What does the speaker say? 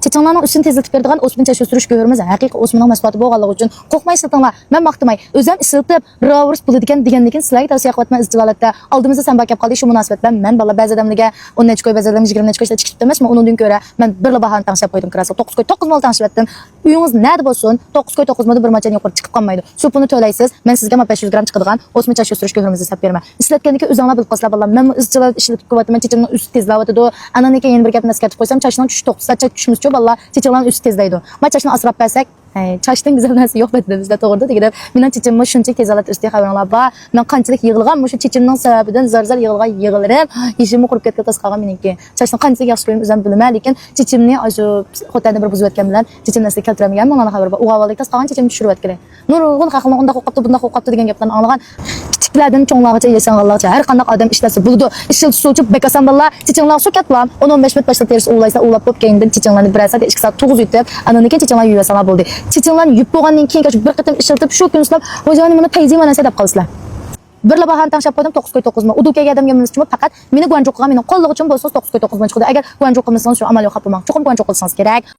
Chechenlarning üstünü tezletip berdigan o'smin chash surish go'rimiz haqiqiy o'sminning mahsuloti bo'lganligi uchun qo'rqmay ishlatinglar. Men maqtamay, o'zim ishlatib, ravurs bo'ladigan degandan sizlarga tavsiya qilyapman izdivalatda. Oldimizda sen bakab qoldi shu munosabat bilan men balla ba'zi odamlarga 10 necha ko'y, ba'zi odamlarga 20 necha ko'y chiqib emasmi? Undan ko'ra men bir bahani tanishib qo'ydim kirasi. 9 ko'y 9 mol tanishib etdim. Uyingiz nerede bo'lsin? 9 ko'y 9 molda bir machadan yuqori chiqib qolmaydi. Shu pulni to'laysiz. Men sizga 500 gram chiqadigan o'smin chash surish go'rimizni sap beraman. Ishlatgandan o'zinglar bilib qolsanglar ballar. Men izdivalat ishlatib qo'yapman. Chechimning üstü tezlayotdi. Anani keyin bir gapni eskartib qo'ysam, chashning tushi 9 saat tushimizcha ballar. Chechimlarning üstü tezlaydi. Ma chashni asrab bersak, çaşdan güzel narsa yok bende bizde doğruda da mening chechimim shunchaki tezalat üstü hayvanlar bor. Men qanchalik yig'ilgan, shu chechimning sababidan zar-zar yig'ilgan yig'ilib, ishimni qurib ketgan tas qolgan meniki. Chashni qanchalik yaxshi ko'rib o'zim bilaman, lekin chechimni shu xotinni bir buzib o'tgan bilan chechimni keltirmagan, menga xabar bor. U avvalda tas qolgan chechimni tushirib o'tgan. Nurg'un haqimni unda qo'qibdi, bunda qo'qibdi degan gaplarni anglagan. Kichiklardan cho'nglargacha yesanlarcha har qanday odam ishlasa bo'ladi. Ishil suvchi bekasan billar, chechinglar shu ketlan. 10-15 minut başda terisi ulaysa ulab qo'yib keyindan chechinglarni 1 soat 2 soat to'g'riz yutib, anani keyin chechinglar yuvasalar bo'ldi. Chechinglarni yuvib bo'lgandan keyin bir qatam ishlatib shu kun uslab, "Hojani buni tayzi mana deb qolsizlar." Bir bahan tanışıp koydum 9 koy 9 mu. Udukaga adamga minimiz uchun faqat meni guanjoqqa meni qo'lliq uchun bo'lsangiz 9 koy 9 mu chiqadi. Agar guanjoq qilmasangiz shu amal yo'q qilmoq. Chuqur guanjoq qilsangiz kerak.